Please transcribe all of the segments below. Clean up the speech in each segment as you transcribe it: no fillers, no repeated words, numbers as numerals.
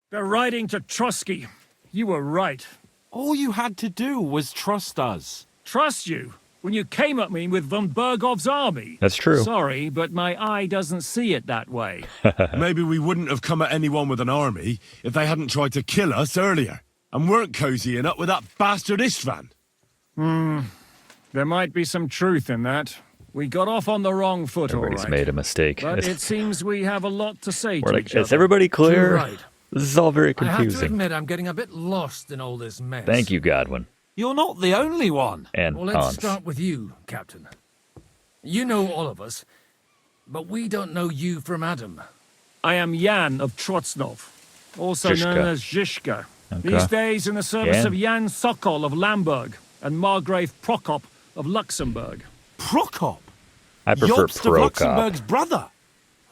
They're riding to Trotsky. You were right. All you had to do was trust us. Trust you? When you came at me with von Bergov's army? That's true. Sorry, but my eye doesn't see it that way. Maybe we wouldn't have come at anyone with an army if they hadn't tried to kill us earlier. And weren't cozying up with that bastard Istvan. There might be some truth in that. We got off on the wrong foot, all Everybody's right. made a mistake. But it seems we have a lot to say We're to like, each is other. everybody clear? Right. This is all very I have to confusing. admit I'm getting a bit lost in all this mess. Thank you, Godwin. You're not the only one. And Well, let's Hans. start with you, Captain. You know all of us, but we don't know you from Adam. I am Jan of Trotsnov, also known Zizka. as Zizka. Okay. These days in the service Jan. of Jan Sokol of Lamberg and Margrave Prokop of Luxembourg. Prokop? I prefer Jobst of Luxembourg's Prokop. brother.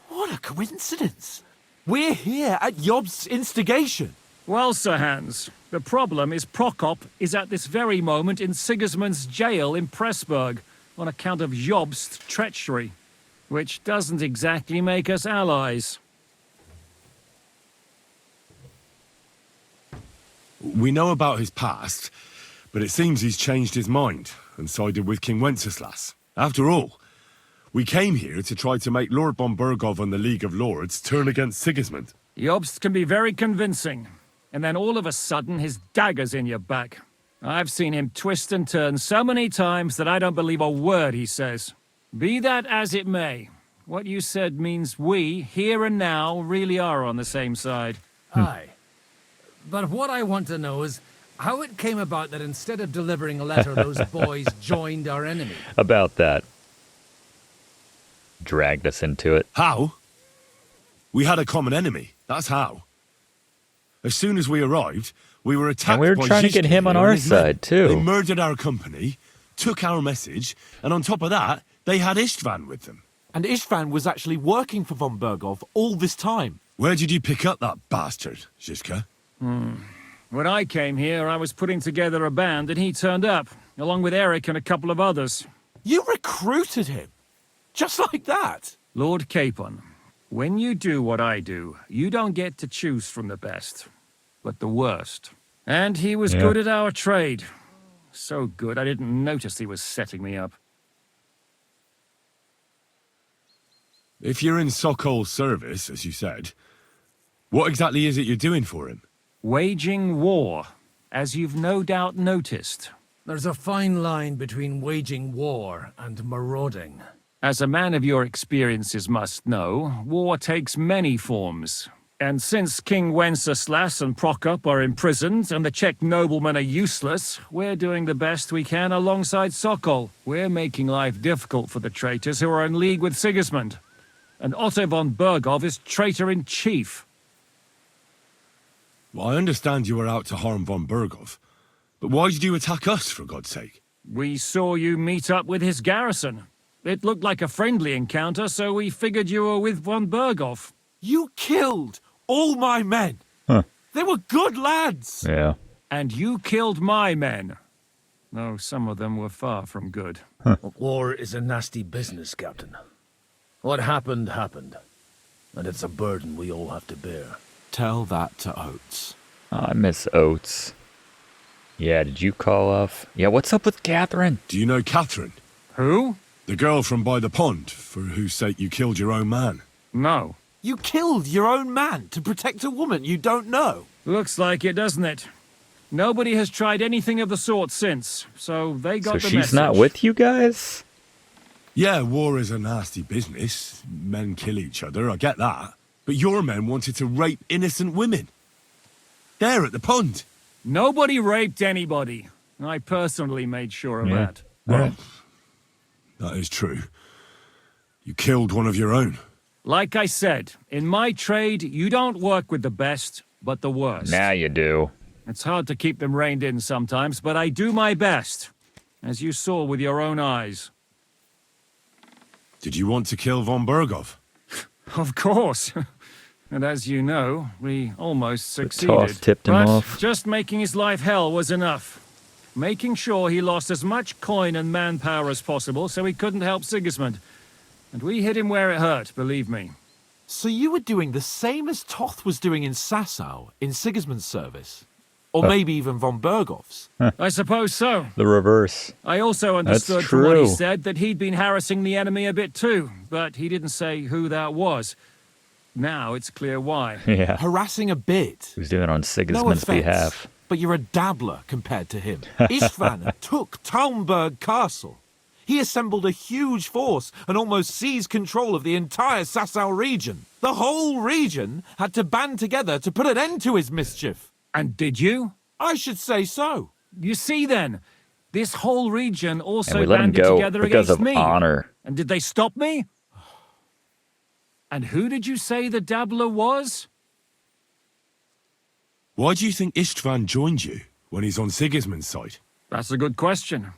What a coincidence. We're here at Jobst's instigation. Well, Sir Hans, the problem is Prokop is at this very moment in Sigismund's jail in Pressburg on account of Jobst's treachery, which doesn't exactly make us allies. We know about his past, but it seems he's changed his mind and sided with King Wenceslas. After all, we came here to try to make Lord von Bergow and the League of Lords turn against Sigismund. Jobst can be very convincing, and then all of a sudden his dagger's in your back. I've seen him twist and turn so many times that I don't believe a word he says. Be that as it may, what you said means we, here and now, really are on the same side. Aye. But what I want to know is how it came about that instead of delivering a letter, those boys joined our enemy. About that. Dragged us into it. How? We had a common enemy, that's how. As soon as we arrived, we were attacked And we were by trying to get Zizka him on here our and his men. side, too. They murdered our company, took our message, and on top of that, they had Istvan with them. And Istvan was actually working for von Bergow all this time. Where did you pick up that bastard, Zizka? When I came here, I was putting together a band and he turned up, along with Eric and a couple of others. You recruited him. Just like that. Lord Capon, when you do what I do, you don't get to choose from the best, but the worst. And he was good at our trade. So good I didn't notice he was setting me up. If you're in Sokol's service, as you said, what exactly is it you're doing for him? Waging war, as you've no doubt noticed. There's a fine line between waging war and marauding. As a man of your experiences must know, war takes many forms. And since King Wenceslas and Prokop are imprisoned and the Czech noblemen are useless, we're doing the best we can alongside Sokol. We're making life difficult for the traitors who are in league with Sigismund. And Otto von Bergow is traitor-in-chief. Well, I understand you were out to harm von Bergow, but why did you attack us, for God's sake? We saw you meet up with his garrison. It looked like a friendly encounter, so we figured you were with von Bergow. You killed all my men. Huh. They were good lads. Yeah. And you killed my men. Though some of them were far from good. War is a nasty business, Captain. What happened, happened. And it's a burden we all have to bear. Tell that to Oates. I miss Oates. Yeah, did you call off? Yeah, what's up with Catherine? Do you know Catherine? Who? The girl from by the pond, for whose sake you killed your own man. No. You killed your own man to protect a woman you don't know. Looks like it, doesn't it? Nobody has tried anything of the sort since, so they got So the she's message. not with you guys? Yeah, war is a nasty business. Men kill each other, I get that. But your men wanted to rape innocent women. There at the pond. Nobody raped anybody. I personally made sure of that. Well, that is true. You killed one of your own. Like I said, in my trade, you don't work with the best, but the worst. Now you do. It's hard to keep them reined in sometimes, but I do my best, as you saw with your own eyes. Did you want to kill von Bergow? Of course. And as you know, we almost succeeded. Toth tipped him But off. just making his life hell was enough. Making sure he lost as much coin and manpower as possible so he couldn't help Sigismund. And we hit him where it hurt, believe me. So you were doing the same as Toth was doing in Sasau, in Sigismund's service? Or maybe even von Bergov's? I suppose so. The reverse. I also That's understood from what he true. said that he'd been harassing the enemy a bit too, but he didn't say who that was. Now it's clear why. Yeah. Harassing a bit. He was doing it on No Sigismund's offense, behalf. but you're a dabbler compared to him. Istvan took Talmberg Castle. He assembled a huge force and almost seized control of the entire Sasau region. The whole region had to band together to put an end to his mischief. And did you? I should say so. You see then, this whole region also And we let him banded go together because against of me. honor. And did they stop me? And who did you say the dabbler was? Why do you think Istvan joined you when he's on Sigismund's side? That's a good question.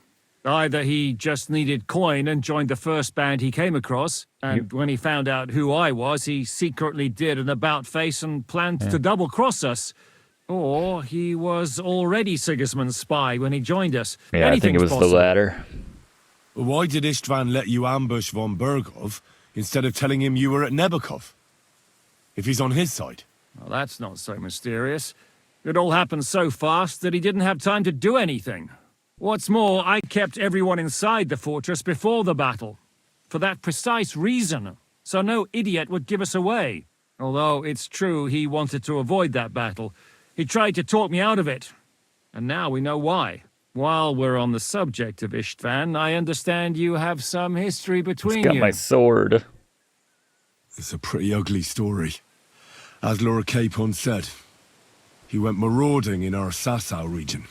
Either he just needed coin and joined the first band he came across, and when he found out who I was, he secretly did an about-face and planned to double-cross us. Or he was already Sigismund's spy when he joined us. Yeah, I think it was Anything's the possible. latter. But why did Istvan let you ambush von Bergov instead of telling him you were at Nebakov? If he's on his side. Well, that's not so mysterious. It all happened so fast that he didn't have time to do anything. What's more, I kept everyone inside the fortress before the battle. For that precise reason. So no idiot would give us away. Although it's true he wanted to avoid that battle. He tried to talk me out of it. And now we know why. While we're on the subject of Istvan, I understand you have some history between He's got you. my sword. It's a pretty ugly story. As Lord Capon said, he went marauding in our Sasau region.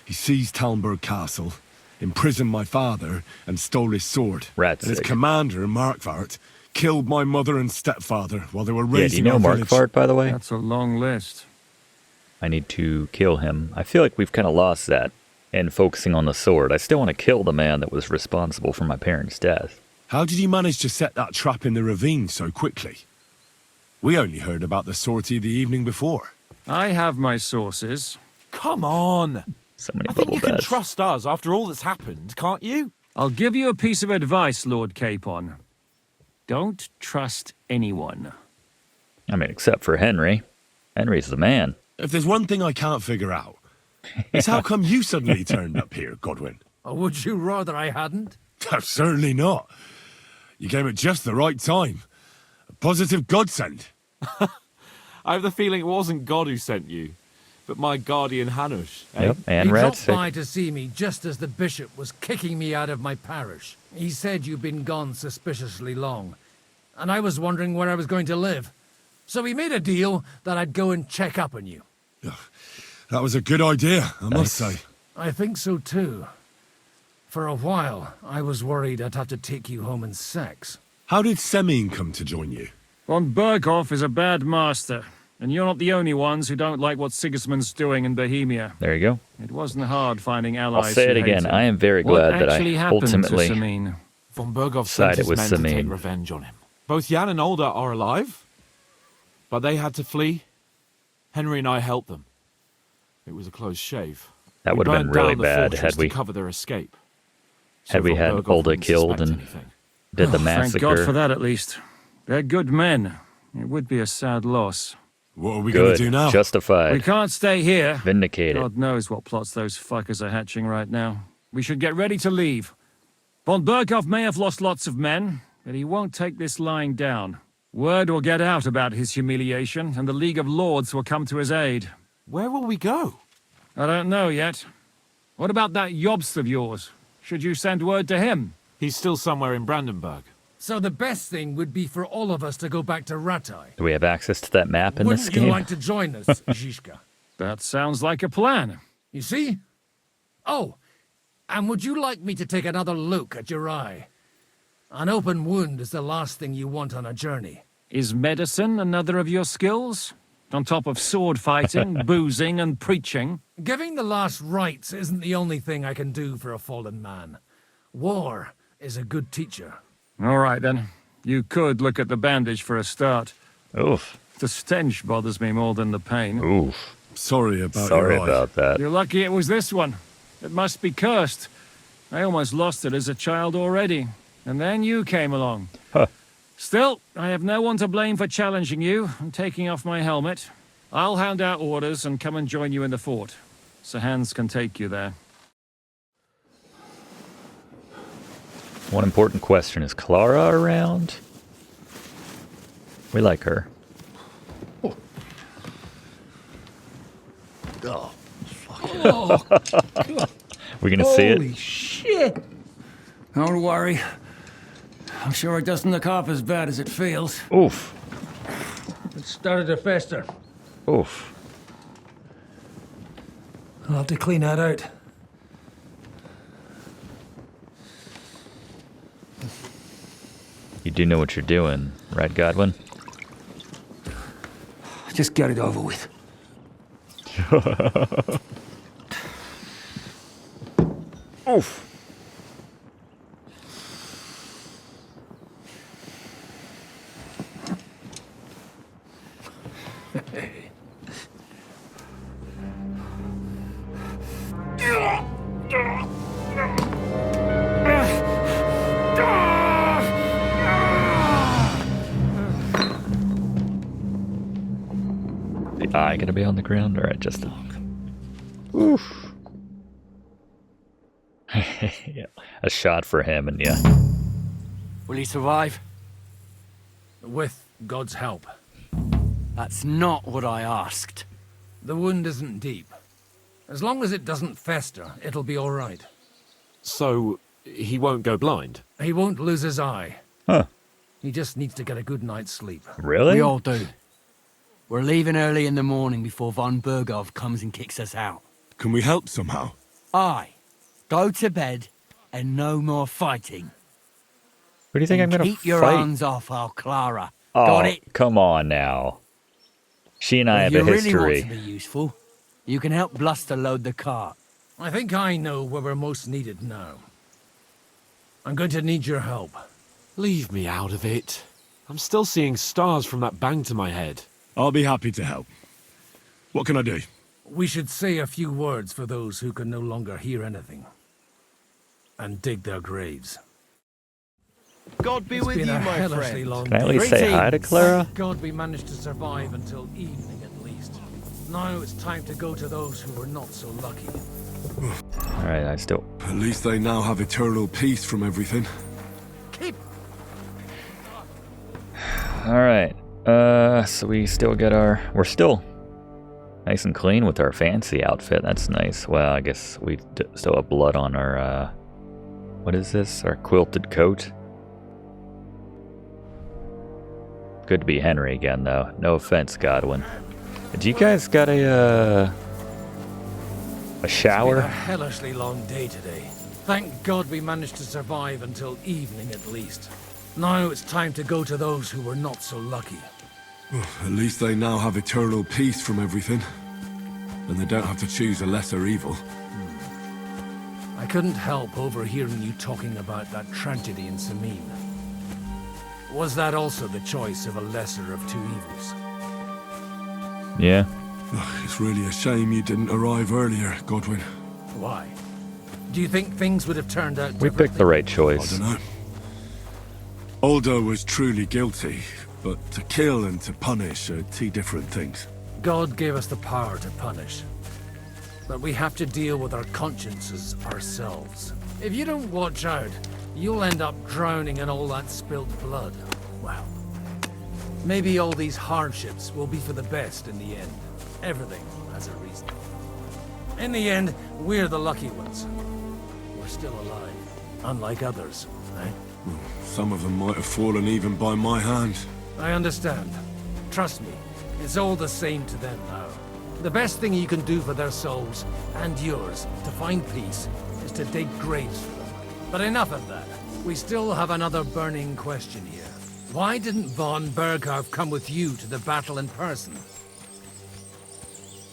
He seized Talmberg Castle, imprisoned my father, and stole his sword. Rat's And his sake. commander, Markvart, killed my mother and stepfather while they were Yeah, do you raising know our village. Markvart, by the way? That's a long list. I need to kill him. I feel like we've kind of lost that in focusing on the sword. I still want to kill the man that was responsible for my parents' death. How did you manage to set that trap in the ravine so quickly? We only heard about the sortie the evening before. I have my sources. Come on. So many I think little you can deaths. trust us after all that's happened, can't you? I'll give you a piece of advice, Lord Capon. Don't trust anyone. I mean, except for Henry. Henry's the man. If there's one thing I can't figure out, it's how come you suddenly turned up here, Godwin? Or would you rather I hadn't? Certainly not. You came at just the right time. A positive godsend. I have the feeling it wasn't God who sent you, but my guardian Hanush. Eh? Yep, and He Rat's dropped by to see me just as the bishop was kicking me out of my parish. He said you'd been gone suspiciously long, and I was wondering where I was going to live. So we made a deal that I'd go and check up on you. That was a good idea, I must say. I think so too. For a while, I was worried I'd have to take you home in sex. How did Semyon come to join you? Von Bergow is a bad master, and you're not the only ones who don't like what Sigismund's doing in Bohemia. There you go. It wasn't hard finding I'll allies. say who it again. hated. I am very What glad that actually I happened ultimately... to Semyon? Von Bergov Sided sent his with men to Semyon. take revenge on him. Both Jan and Olda are alive, but they had to flee. Henry and I helped them. It was a close shave. That We would have been burned really down the bad fortress had we to cover their escape. had we von had Bergov Olda wouldn't killed suspect and anything. did the Thank massacre. God for that, at least. They're good men. It would be a sad loss. What are we going Good. to do now? We Justified. can't stay here. Vindicated. God knows what plots those fuckers are hatching right now. We should get ready to leave. Von Bergow may have lost lots of men, but he won't take this lying down. Word will get out about his humiliation, and the League of Lords will come to his aid. Where will we go? I don't know yet. What about that Jobst of yours? Should you send word to him? He's still somewhere in Brandenburg. So the best thing would be for all of us to go back to Ratai. Do we have access to that map in this Wouldn't you game? like to join us, Zizka? That sounds like a plan. You see? Oh, and would you like me to take another look at your eye? An open wound is the last thing you want on a journey. Is medicine another of your skills? On top of sword fighting, boozing, and preaching? Giving the last rites isn't the only thing I can do for a fallen man. War is a good teacher. All right, then. You could look at the bandage for a start. Oof. The stench bothers me more than the pain. Oof. Sorry about Sorry your eye. about that. You're lucky it was this one. It must be cursed. I almost lost it as a child already. And then you came along. Huh. Still, I have no one to blame for challenging you and taking off my helmet. I'll hand out orders and come and join you in the fort. Sir Hans can take you there. One important question, is Klara around? We like her. Oh, fuck. We gonna see it? Holy shit! Don't worry. I'm sure it doesn't look half as bad as it feels. Oof. It started to fester. Oof. I'll have to clean that out. You do know what you're doing, right, Godwin? Just get it over with. Oof. The eye gonna be on the ground? Alright, just oof. Yeah, a shot for him, and yeah. Will he survive? With God's help. That's not what I asked. The wound isn't deep. As long as it doesn't fester, it'll be all right. So, he won't go blind? He won't lose his eye. Huh. He just needs to get a good night's sleep. Really? We all do. We're leaving early in the morning before von Bergow comes and kicks us out. Can we help somehow? Aye. Go to bed and no more fighting. What do you think I'm gonna Keep your fight? hands off our Klara. Oh, Got it? come on now. She and I have If a you really history. want to be useful, you can help Bluster load the cart. I think I know where we're most needed now. I'm going to need your help. Leave me out of it. I'm still seeing stars from that bang to my head. I'll be happy to help. What can I do? We should say a few words for those who can no longer hear anything. And dig their graves. God be It's with been you, a my hellishly friend. long Can I at day. least say hi to Klara? Thank God we managed to survive until evening at least. Now it's time to go to those who were not so lucky. Alright, I still... At least they now have eternal peace from everything. Keep Alright, so we still get our... We're still nice and clean with our fancy outfit. That's nice. Well, I guess we still have blood on our, what is this? Our quilted coat. Good to be Henry again, though. No offense, Godwin. Did you guys got a It's been a shower? hellishly long day today. Thank God we managed to survive until evening at least. Now it's time to go to those who were not so lucky. At least they now have eternal peace from everything. And they don't have to choose a lesser evil. I couldn't help overhearing you talking about that tragedy in Sameen. Was that also the choice of a lesser of two evils? Yeah. It's really a shame you didn't arrive earlier, Godwin. Why? Do you think things would have turned out We differently? picked the right I choice. don't know. Aldo was truly guilty, but to kill and to punish are two different things. God gave us the power to punish. But we have to deal with our consciences ourselves. If you don't watch out, you'll end up drowning in all that spilt blood. Well, maybe all these hardships will be for the best in the end. Everything has a reason. In the end, we're the lucky ones. We're still alive, unlike others, eh? Some of them might have fallen even by my hand. I understand. Trust me, it's all the same to them now. The best thing you can do for their souls, and yours, to find peace, is to dig graves for them. But enough of that. We still have another burning question here. Why didn't von Bergow come with you to the battle in person?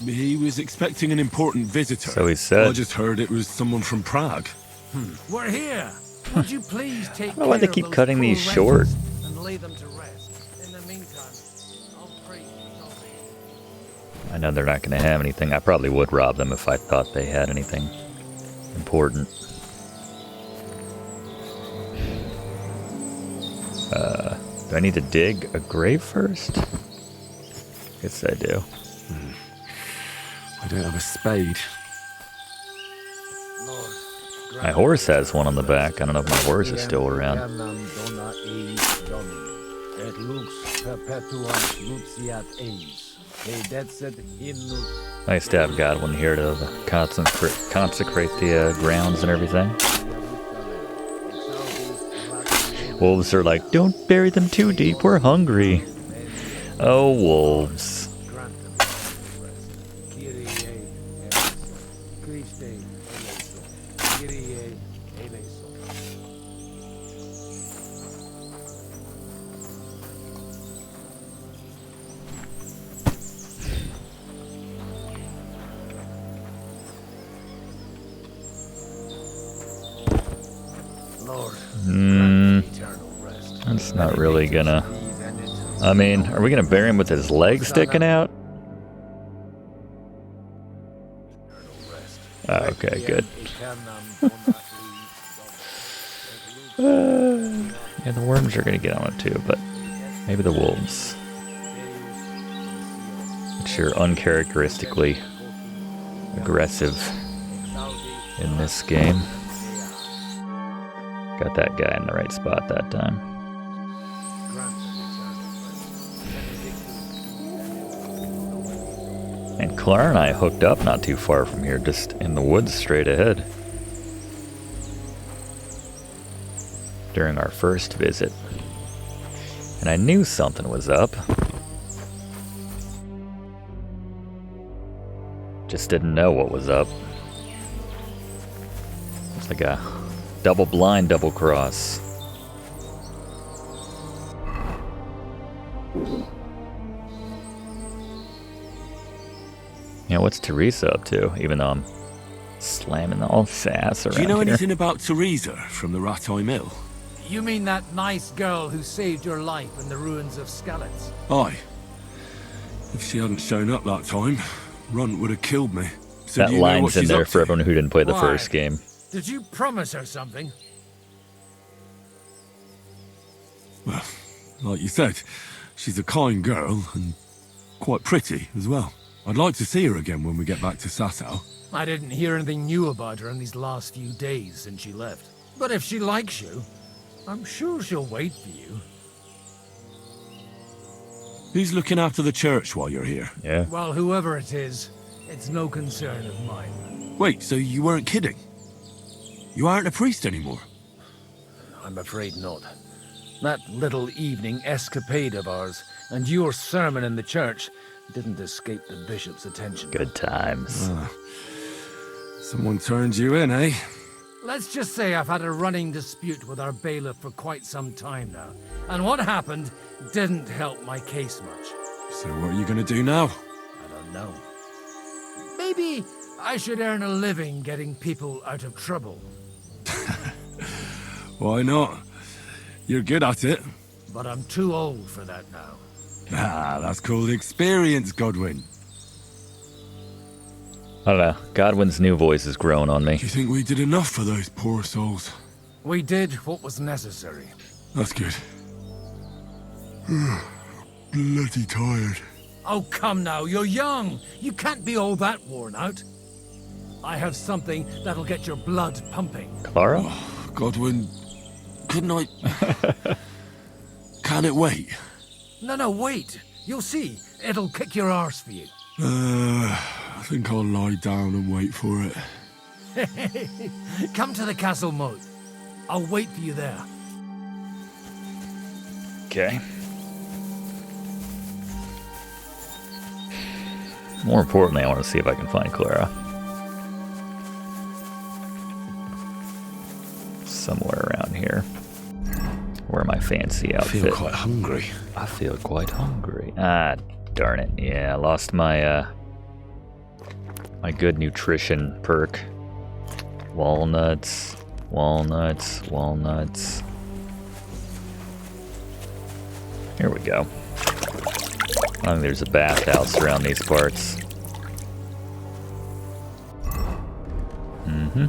He was expecting an important visitor. So he said. I just heard it was someone from Prague. We're here. Would you please take don't know why care they keep of those cutting poor these short. wretches and lay them to rest. In the meantime, I'll pray for salvation. I know they're not going to have anything. I probably would rob them if I thought they had anything important. Do I need to dig a grave first? Guess I do. I don't have a spade. My horse has one on the back. I don't know if my horse is still around. Nice to have Godwin here to consecrate the grounds and everything. Wolves are like, don't bury them too deep, we're hungry. Oh, wolves. That's not really gonna... I mean, are we gonna bury him with his legs sticking out? Oh, okay, good. Yeah, the worms are gonna get on it too, but maybe the wolves. Which are uncharacteristically aggressive in this game. Got that guy in the right spot that time. And Klara and I hooked up not too far from here, just in the woods straight ahead. During our first visit. And I knew something was up. Just didn't know what was up. It's like a double blind, double cross. You know, what's Teresa up to, even though I'm slamming all sass around Do you know here? anything about Teresa from the Rattay Mill? You mean that nice girl who saved your life in the ruins of Skalitz? Aye. If she hadn't shown up that time, Runt would have killed me. So That do you know what line's in she's there up for to? everyone who didn't play the Why? first game. Did you promise her something? Well, like you said, she's a kind girl and quite pretty as well. I'd like to see her again when we get back to Sasau. I didn't hear anything new about her in these last few days since she left. But if she likes you, I'm sure she'll wait for you. Who's looking after the church while you're here? Yeah. Well, whoever it is, it's no concern of mine. Wait, so you weren't kidding? You aren't a priest anymore? I'm afraid not. That little evening escapade of ours and your sermon in the church didn't escape the bishop's attention. Good times. Someone turned you in, eh? Let's just say I've had a running dispute with our bailiff for quite some time now. And what happened didn't help my case much. So what are you gonna do now? I don't know. Maybe I should earn a living getting people out of trouble. Why not? You're good at it. But I'm too old for that now. Ah, that's called experience, Godwin. I don't know. Godwin's new voice has grown on me. Do you think we did enough for those poor souls? We did what was necessary. That's good. Bloody tired. Oh, come now, you're young. You can't be all that worn out. I have something that'll get your blood pumping. Klara? Godwin, couldn't I... Can it wait? No, wait. You'll see. It'll kick your arse for you. I think I'll lie down and wait for it. Come to the castle moat. I'll wait for you there. Okay. More importantly, I want to see if I can find Klara. Somewhere around here. Wear my fancy I outfit. feel quite hungry. I feel quite hungry. Ah, darn it. Yeah, I lost my, my good nutrition perk. Walnuts, walnuts, walnuts. Here we go. I think there's a bathhouse around these parts. Mm-hmm.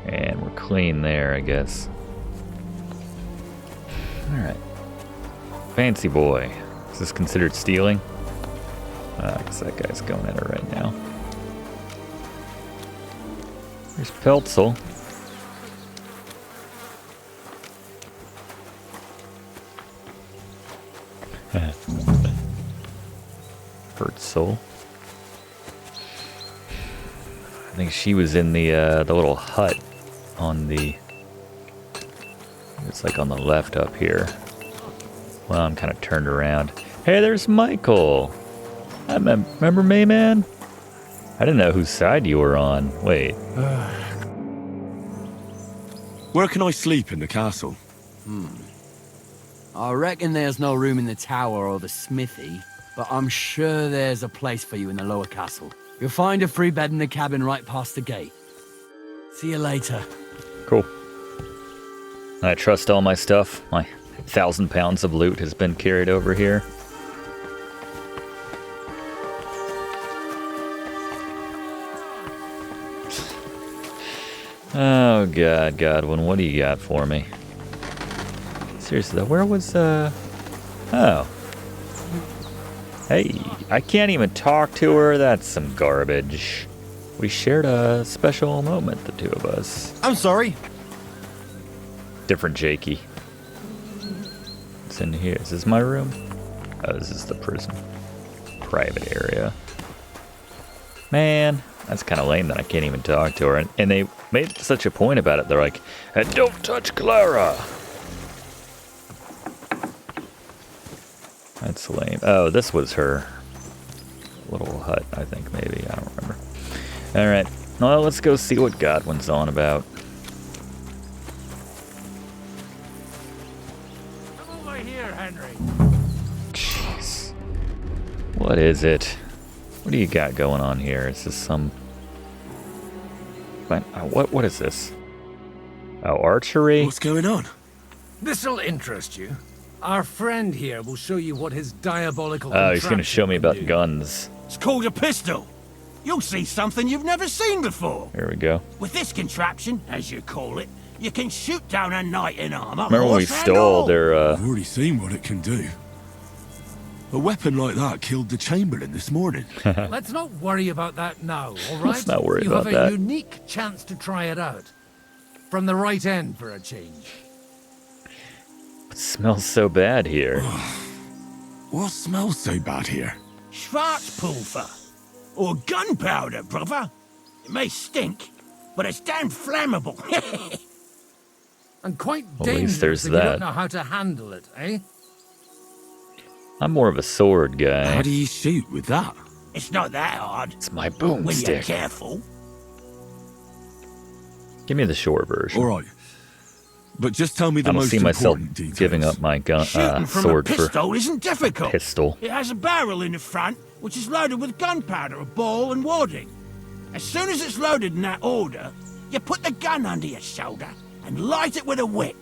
And we're clean there, I guess. Alright. Fancy boy. Is this considered stealing? Because that guy's going at it right now. There's Peltzel. Hertzel. I think she was in the little hut on the... It's like on the left up here. Well, I'm kind of turned around. Hey, there's Michael. Remember me, man? I didn't know whose side you were on. Wait. Where can I sleep in the castle? I reckon there's no room in the tower or the smithy, but I'm sure there's a place for you in the lower castle. You'll find a free bed in the cabin right past the gate. See you later. Cool. I trust all my stuff. My 1,000 pounds of loot has been carried over here. Oh God, Godwin, what do you got for me? Seriously though, where was oh. Hey, I can't even talk to her. That's some garbage. We shared a special moment, the two of us. I'm sorry. Different Jakey. What's in here? Is this my room? Oh, this is the prison. Private area. Man, that's kind of lame that I can't even talk to her. And they made such a point about it. They're like, and don't touch Klara. That's lame. Oh, this was her little hut, I think, maybe. I don't remember. All right. Well, let's go see what Godwin's on about. Come over here, Henry. Jeez. What is it? What do you got going on here? Is this some... What is this? Oh, archery? What's going on? This'll interest you. Our friend here will show you what his diabolical Oh, he's going to contraption show me can about do. guns. It's called a pistol. You'll see something you've never seen before. Here we go. With this contraption, as you call it, you can shoot down a knight in armor. Remember when we horse and stole all. their... I've already seen what it can do. A weapon like that killed the Chamberlain this morning. Let's not worry about that now, all right? Let's not worry you about have that. a unique chance to try it out. From the right end for a change. It smells so bad here. What smells so bad here? Schwarzpulver. Or gunpowder, brother. It may stink, but it's damn flammable. And quite Well, at least dangerous there's if you that. don't know how to handle it, eh? I'm more of a sword guy. How do you shoot with that? It's not that hard. It's my When you're boomstick. careful. Give me the short version. All right. But just tell me the I don't most see myself important details. giving up my gun, Shooting from a sword for pistol isn't difficult. pistol. It has a barrel in the front, which is loaded with gunpowder, a ball, and wadding. As soon as it's loaded in that order, you put the gun under your shoulder and light it with a wick.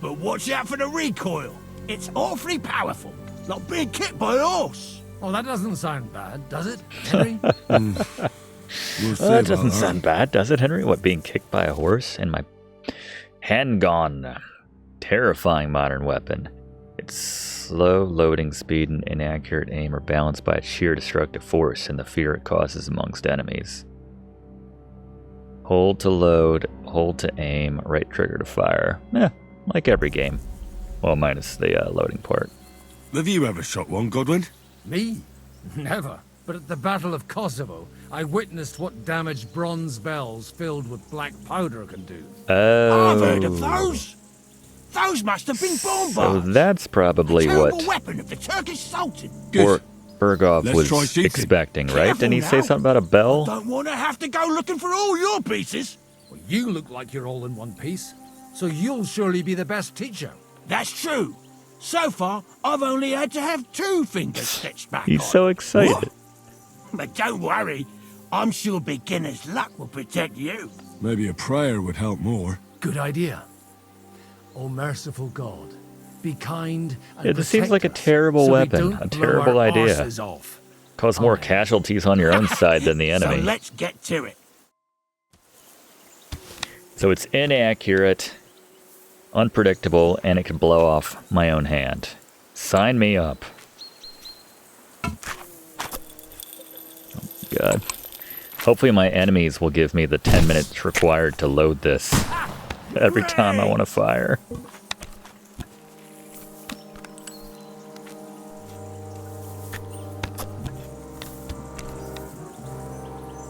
But watch out for the recoil. It's awfully powerful, like being kicked by a horse. Well, that doesn't sound bad, does it, Henry? We'll see That about doesn't sound bad, does it, Henry? What, being kicked by a horse and my handgun? Terrifying modern weapon. Its slow loading speed and inaccurate aim are balanced by its sheer destructive force and the fear it causes amongst enemies. Hold to load, hold to aim, right trigger to fire. Like every game. Well, minus the loading part. Have you ever shot one, Godwin? Me? Never. But at the Battle of Kosovo, I witnessed what damage bronze bells filled with black powder can do. I've heard of Oh. those. Those must have been So bombs. that's probably Terrible what weapon of the Turkish Sultan. Bergow Let's was try shooting. expecting, right? Careful Didn't he say now. something about a bell? Don't want to have to go looking for all your pieces. Well, you look like you're all in one piece, so you'll surely be the best teacher. That's true. So far, I've only had to have 2 fingers stitched back He's on. so excited. But don't worry. I'm sure beginner's luck will protect you. Maybe a prayer would help more. Good idea. O merciful God, be kind and It just seems like a protect us terrible so we weapon, don't a blow terrible our idea. arses off. Cause more casualties on your own side than the So enemy. let's get to it. So it's inaccurate, unpredictable, and it can blow off my own hand. Sign me up. Oh, God. Hopefully my enemies will give me the 10 minutes required to load this every time I want to fire.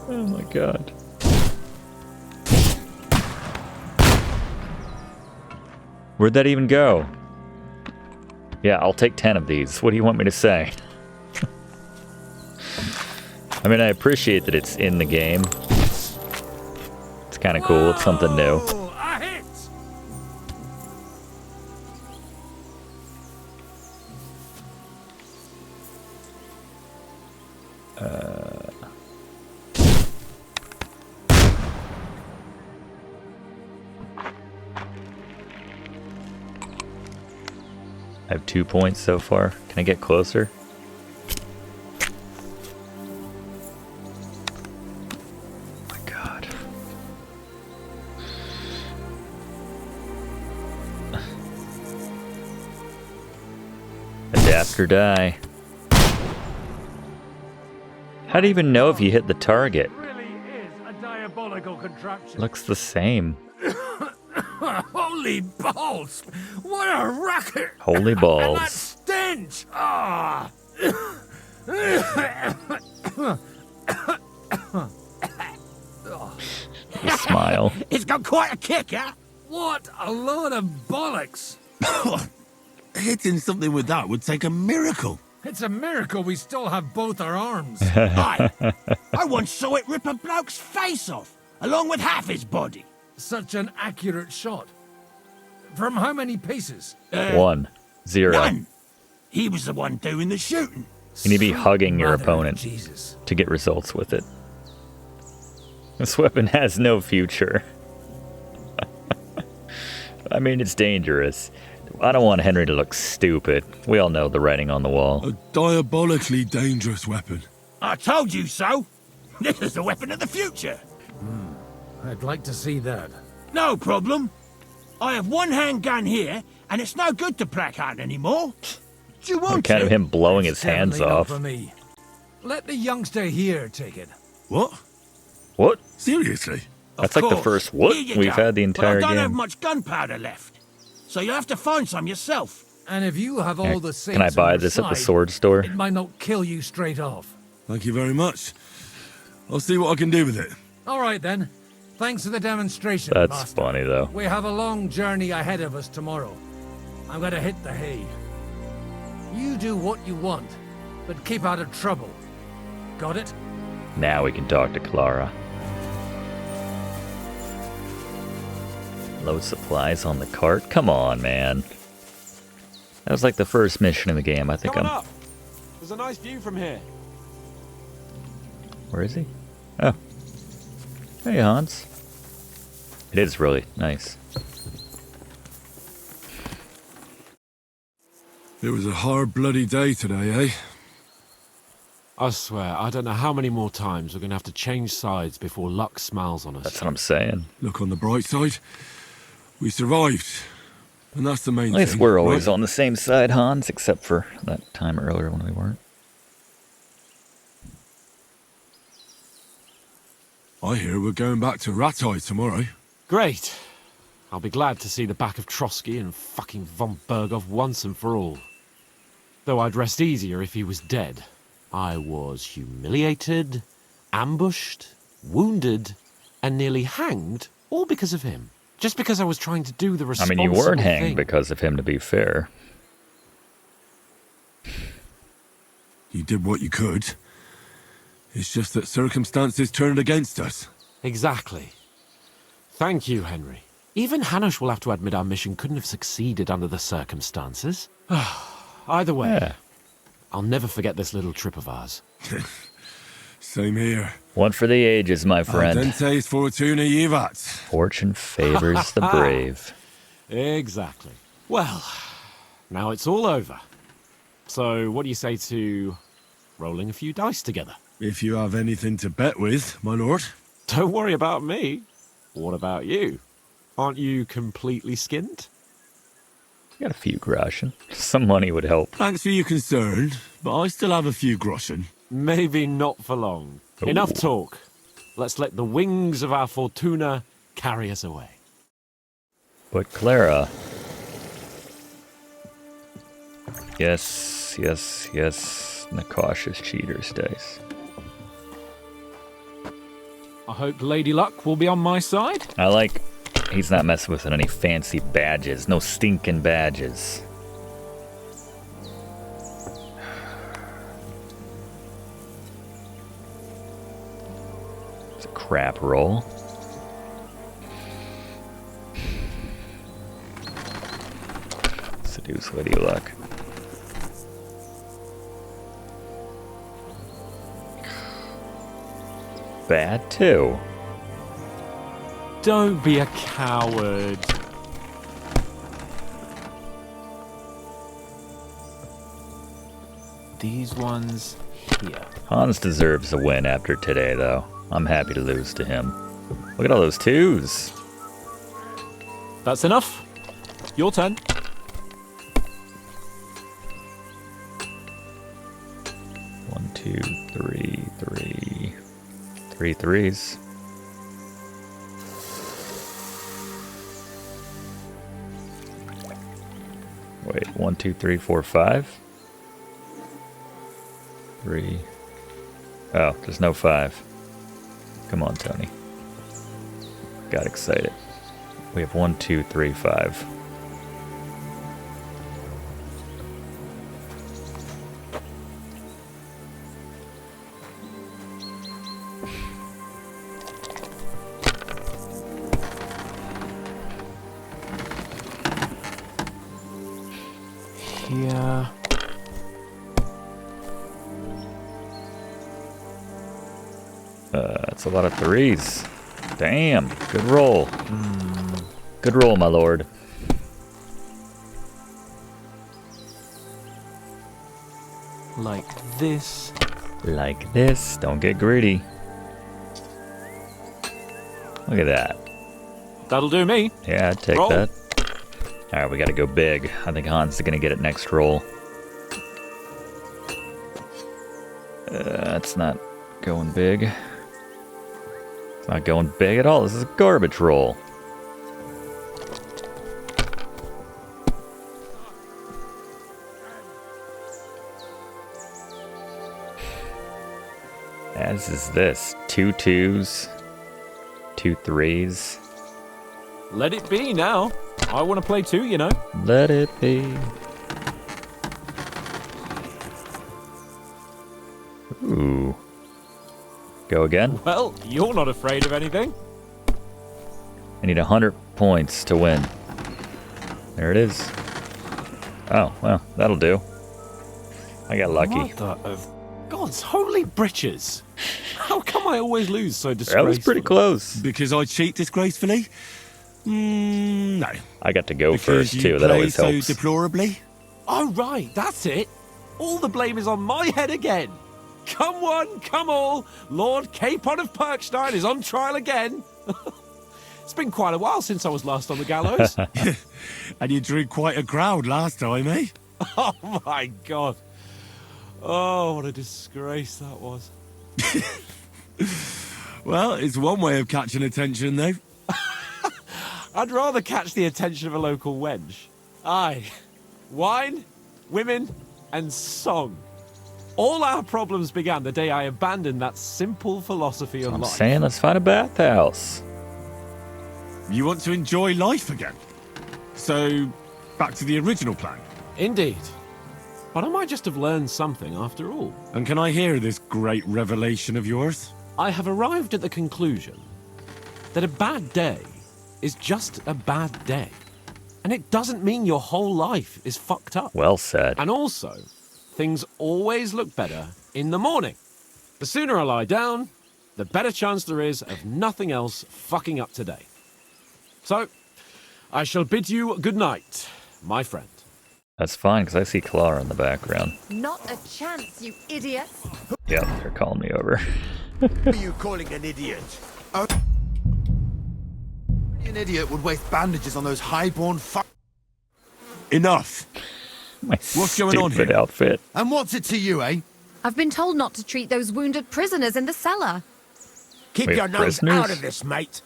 Oh my God. Where'd that even go? Yeah, I'll take 10 of these. What do you want me to say? I mean, I appreciate that it's in the game. It's kind of cool. It's something new. A hit! I have 2 points so far. Can I get closer? Oh my God. Adapt or die. How do you even know if you hit the target? It really is a diabolical contraption. Looks the same. Holy balls! What a racket! Holy And that balls. stench! Ah! You smile. It's got quite a kick, huh? What a load of bollocks! Hitting something with that would take a miracle. It's a miracle we still have both our arms. Aye. I once saw it rip a bloke's face off, along with half his body. Such an accurate shot. From how many paces? 1, 0. None. He was the one doing the shooting. You need to be Sweet hugging your mother of opponent Jesus. to get results with it. This weapon has no future. I mean, it's dangerous. I don't want Henry to look stupid. We all know the writing on the wall. A diabolically dangerous weapon. I told you so. This is the weapon of the future. I'd like to see that. No problem. I have one handgun here, and it's no good to placard anymore. Do you want Kind of it? him blowing his hands Definitely not off. for me. Let the youngster here take it. What? What? Seriously? That's Of like the course. first what Here you we've go. had the entire but I don't have game. much gunpowder left, so you'll have to find some yourself. And if you have all the saints Can I on buy your this at the side, sword store? It might not kill you straight off. Thank you very much. I'll see what I can do with it. All right then. Thanks for the demonstration, That's Master. funny though. We have a long journey ahead of us tomorrow. I'm gonna hit the hay. You do what you want, but keep out of trouble. Got it? Now we can talk to Klara. Load supplies on the cart? Come on, man. That was like the first mission in the game. I think Coming I'm... up. There's a nice view from here. Where is he? Oh. Hey, Hans. It is really nice. It was a hard bloody day today, eh? I swear, I don't know how many more times we're going to have to change sides before luck smiles on us. That's what I'm saying. Look on the bright side. We survived. And that's the main At thing. least we're always right? on the same side, Hans, except for that time earlier when we weren't. I hear we're going back to Ratai tomorrow. Great. I'll be glad to see the back of Trotsky and fucking von Bergow once and for all. Though I'd rest easier if he was dead. I was humiliated, ambushed, wounded, and nearly hanged, all because of him. Just because I was trying to do the I responsible mean, you weren't hanged thing. because of him, to be fair. You did what you could. It's just that circumstances turned against us. Exactly. Thank you, Henry. Even Hanush will have to admit our mission couldn't have succeeded under the circumstances. Either way, Yeah. I'll never forget this little trip of ours. Same here. One for the ages, my friend. Dentes fortuna jivat. Fortune favors the brave. Exactly. Well, now it's all over. So what do you say to rolling a few dice together? If you have anything to bet with, my lord. Don't worry about me. What about you? Aren't you completely skinned? Got a few groschen. Some money would help. Thanks for your concern, but I still have a few groschen. Maybe not for long. Ooh. Enough talk. Let's let the wings of our Fortuna carry us away. But Klara... Yes, yes, yes. The cautious cheater stays. I hope Lady Luck will be on my side. I like... He's not messing with any fancy badges. No stinking badges. It's a crap roll. Seduce Lady Luck. Bad too. Don't be a coward. These ones here. Hans deserves a win after today, though. I'm happy to lose to him. Look at all those twos. That's enough. Your turn. One, two, three, three. 3 threes. Wait, 1, 2, 3, 4, 5. 3. Oh, there's no 5. Come on, Tony. Got excited. We have 1, 2, 3, 5. Here. That's a lot of threes. Damn, good roll. Good roll, my lord. Like this. Like this. Don't get greedy. Look at that. That'll do me. Yeah, I'd take Roll. that. Alright, we gotta go big. I think Hans is gonna get it next roll. That's not going big. It's not going big at all. This is a garbage roll. As is this. 2 2s. 2 3s. Let it be now. I want to play too, you know. Let it be. Ooh. Go again. Well, you're not afraid of anything. I need 100 points to win. There it is. Oh, well, that'll do. I got lucky. Mother of God's holy britches. How come I always lose so disgracefully? That was pretty close. Because I cheat disgracefully? No. I got to go Because first, you too. That play always so helps. deplorably? Oh, right, that's it. All the blame is on my head again. Come one, come all. Lord Capon of Perkstein is on trial again. It's been quite a while since I was last on the gallows. And you drew quite a crowd last time, eh? Oh, my God. Oh, what a disgrace that was. Well, it's one way of catching attention, though. I'd rather catch the attention of a local wench. Aye. Wine, women, and song. All our problems began the day I abandoned that simple philosophy of I'm life. saying let's find a bathhouse. You want to enjoy life again? So, back to the original plan. Indeed. But I might just have learned something after all. And can I hear this great revelation of yours? I have arrived at the conclusion that a bad day is just a bad day. And it doesn't mean your whole life is fucked up. Well said. And also, things always look better in the morning. The sooner I lie down, the better chance there is of nothing else fucking up today. So, I shall bid you good night, my friend. That's fine, because I see Klara in the background. Not a chance, you idiot. Yep, they're calling me over. Who are you calling an idiot? An idiot would waste bandages on those highborn Enough! My What's going on stupid here? outfit. And what's it to you, eh? I've been told not to treat those wounded prisoners in the cellar. Keep Wait, your nose prisoners? out of this, mate.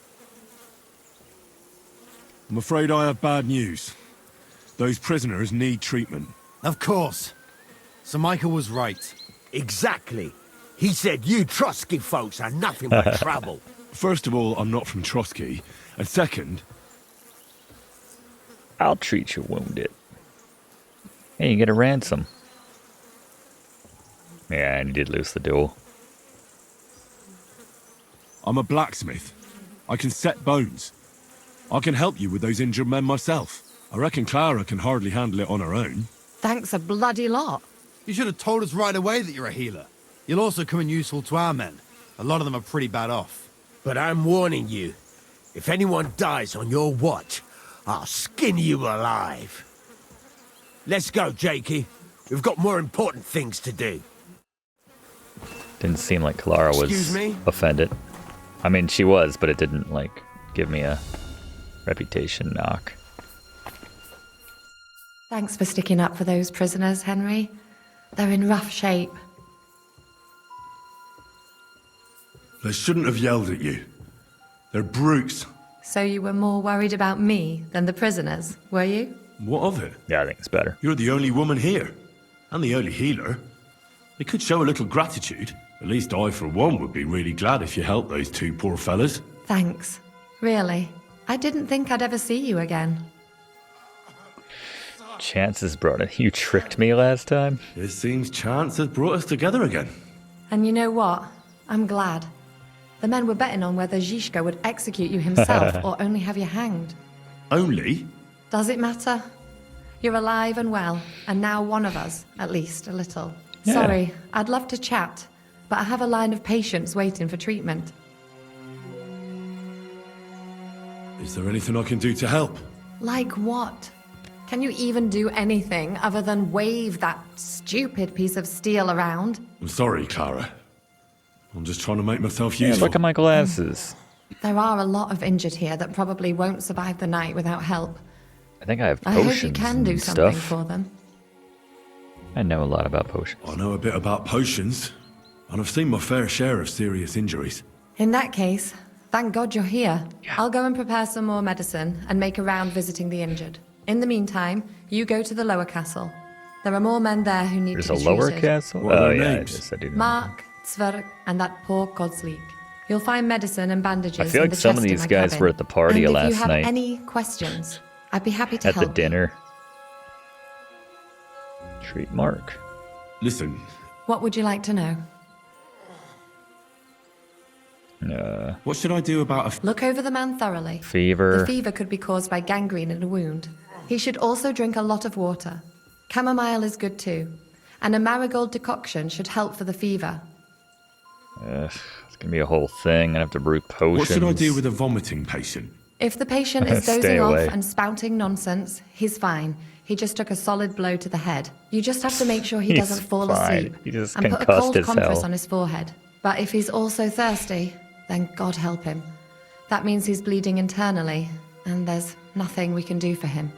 I'm afraid I have bad news. Those prisoners need treatment. Of course. Sir Michael was right. Exactly. He said you Trotsky folks are nothing but trouble. First of all, I'm not from Trotsky. And second, I'll treat you wounded. Hey, you get a ransom. Yeah, and he did lose the duel. I'm a blacksmith. I can set bones. I can help you with those injured men myself. I reckon Klara can hardly handle it on her own. Thanks a bloody lot. You should have told us right away that you're a healer. You'll also come in useful to our men. A lot of them are pretty bad off. But I'm warning you. If anyone dies on your watch, I'll skin you alive. Let's go, Jakey. We've got more important things to do. Didn't seem like Klara Excuse was me? offended. I mean, she was, but it didn't, like, give me a reputation knock. Thanks for sticking up for those prisoners, Henry. They're in rough shape. They shouldn't have yelled at you. They're brutes. So you were more worried about me than the prisoners, were you? What of it? Yeah, I think it's better. You're the only woman here. And the only healer. They could show a little gratitude. At least I, for one, would be really glad if you helped those two poor fellas. Thanks. Really. I didn't think I'd ever see you again. Chances brought it. You tricked me last time. It seems chance has brought us together again. And you know what? I'm glad. The men were betting on whether Zizka would execute you himself or only have you hanged. Only? Does it matter? You're alive and well, and now one of us, at least a little. Yeah. Sorry, I'd love to chat, but I have a line of patients waiting for treatment. Is there anything I can do to help? Like what? Can you even do anything other than wave that stupid piece of steel around? I'm sorry, Klara. I'm just trying to make myself Yeah, useful. look at my glasses. There are a lot of injured here that probably won't survive the night without help. I think I have I potions hope you can do and something stuff. for them. I know a lot about potions. I know a bit about potions, and I've seen my fair share of serious injuries. In that case, thank God you're here. I'll go and prepare some more medicine and make a round visiting the injured. In the meantime, you go to the lower castle. There are more men there who need There's to a be lower treated. castle? What are Oh, their yeah, names? I do know. Mark, Zverk, and that poor Godsleek. You'll find medicine and bandages I feel in like the some of chest in these my guys cabin. were at the party and last if you have night. any questions, I'd be happy to At the help. dinner. Treat Mark. Listen, What would you like to know? what should I do about a... Look over the man thoroughly. Fever. The fever could be caused by gangrene in a wound. He should also drink a lot of water. Chamomile is good too. And a marigold decoction should help for the fever. Ugh, it's gonna be a whole thing. I have to brew potions. What should I do with a vomiting patient? If the patient is Stay dozing off away. and spouting nonsense, he's fine. He just took a solid blow to the head. You just have to make sure he He's doesn't fall fine. asleep. He just and put a concussed cold as compress hell. on his forehead. But if he's also thirsty, then God help him. That means he's bleeding internally, and there's nothing we can do for him.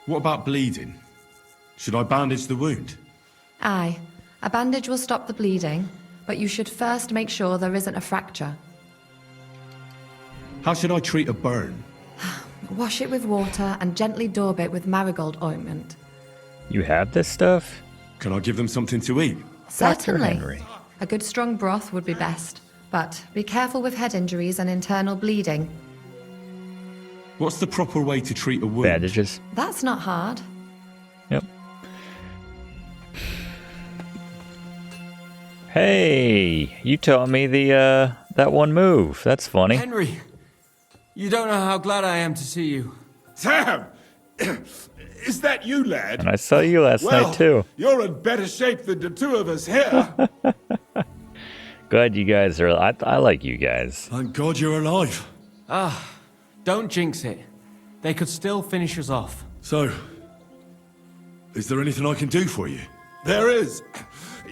What about bleeding? Should I bandage the wound? Aye, a bandage will stop the bleeding, but you should first make sure there isn't a fracture. How should I treat a burn? Wash it with water and gently daub it with marigold ointment. You have this stuff? Can I give them something to eat? Certainly. Henry. A good strong broth would be best, but be careful with head injuries and internal bleeding. What's the proper way to treat a wound? Bandages. That's not hard. Yep. Hey, you taught me the that one move. That's funny. Henry, you don't know how glad I am to see you. Sam! Is that you, lad? And I saw you last night too. You're in better shape than the two of us here. Glad you guys are. I like you guys. Thank God you're alive. Don't jinx it. They could still finish us off. So, is there anything I can do for you? There is.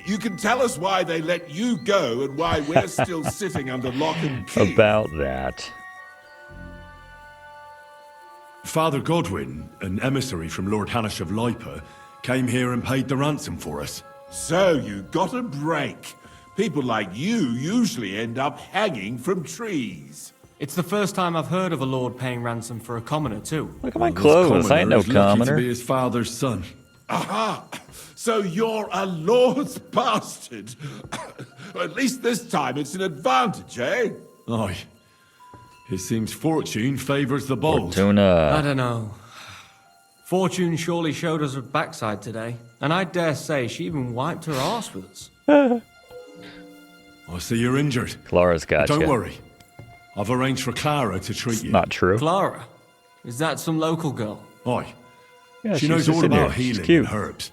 You can tell us why they let you go and why we're still sitting under lock and key. About that. Father Godwin, an emissary from Lord Hanish of Lipa, came here and paid the ransom for us. So you got a break. People like you usually end up hanging from trees. It's the first time I've heard of a lord paying ransom for a commoner, too. Look at my This clothes. I ain't no is lucky to commoner. be his father's son. Aha! So you're a lord's bastard. At least this time it's an advantage, eh? Aye. It seems fortune favours the bold. I Fortuna. don't know. Fortune surely showed us her backside today, and I dare say she even wiped her arse with us. I see you're injured. Klara's got Don't you. worry. I've arranged for Klara to treat you. Not true. Klara? Is that some local girl? Aye. Yeah, She she's knows just all in about here. She's healing cute. and herbs.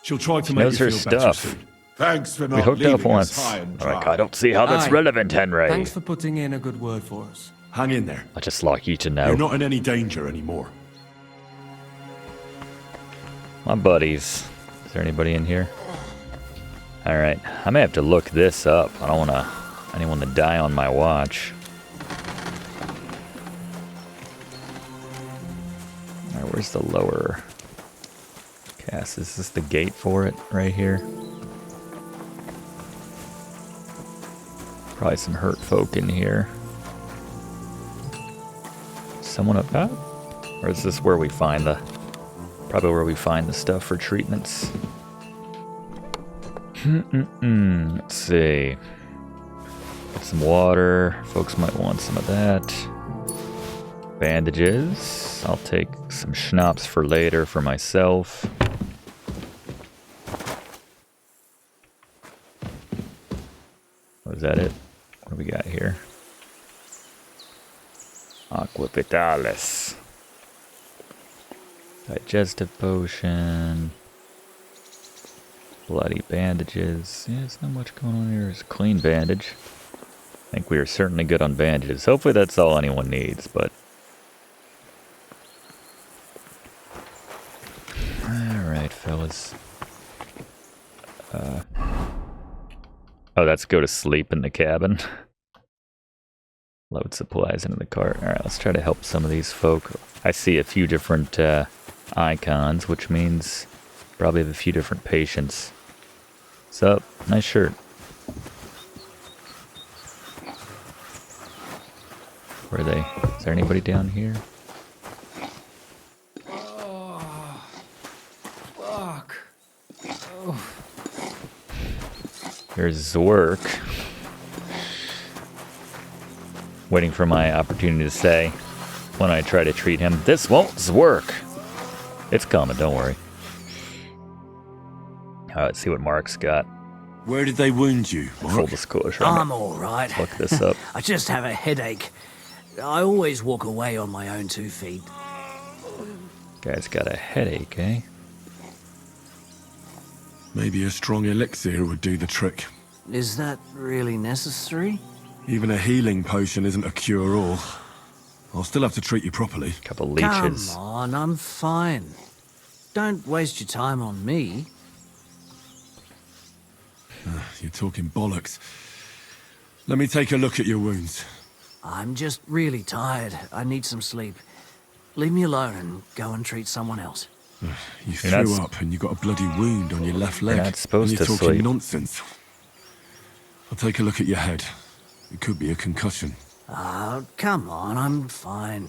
She'll try to She make knows you her feel better stuff. soon. Thanks for We not hooked up leaving once. us high and Like, dry. I don't see how that's Aye. relevant, Henry. Thanks for putting in a good word for us. Hang in there. I just like you to know. You're not in any danger anymore. My buddies. Is there anybody in here? Alright. I may have to look this up. I don't want anyone to die on my watch. Alright, where's the lower cast? Is this the gate for it right here? Probably some hurt folk in here. Someone up top? Or is this where we find the... Probably where we find the stuff for treatments. Let's see. Get some water. Folks might want some of that. Bandages. I'll take some schnapps for later for myself. Oh, is that it? What do we got here? Aqua Vitalis. Digestive potion. Bloody bandages. Yeah, there's not much going on here. There's a clean bandage. I think we are certainly good on bandages. Hopefully that's all anyone needs, but... Alright, fellas. Oh, that's go to sleep in the cabin. Load supplies into the cart. Alright, let's try to help some of these folk. I see a few different icons, which means probably have a few different patients. What's up? Nice shirt. Where are they? Is there anybody down here? Oh, fuck. Oh. Here's Zork. Waiting for my opportunity to say when I try to treat him, this won't work. It's coming, don't worry. Alright, let's see what Mark's got. Where did they wound you, Full Mark? disclosure. I'm all right. Look this up. I just have a headache. I always walk away on my own 2 feet. Guy's got a headache, eh? Maybe a strong elixir would do the trick. Is that really necessary? Even a healing potion isn't a cure-all. I'll still have to treat you properly. Couple leeches. Come on, I'm fine. Don't waste your time on me. You're talking bollocks. Let me take a look at your wounds. I'm just really tired. I need some sleep. Leave me alone and go and treat someone else. You You're threw not up and you got a bloody wound on your left leg. not supposed and you're to talking sleep. nonsense. I'll take a look at your head. It could be a concussion. Oh, come on, I'm fine.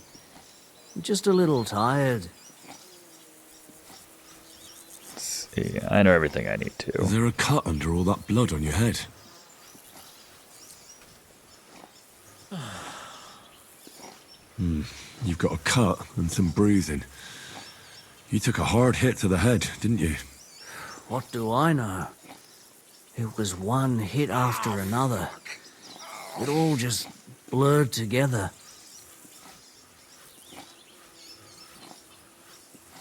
I'm just a little tired. Yeah, I know everything I need to. Is there a cut under all that blood on your head? You've got a cut and some bruising. You took a hard hit to the head, didn't you? What do I know? It was one hit after another. It all just blurred together.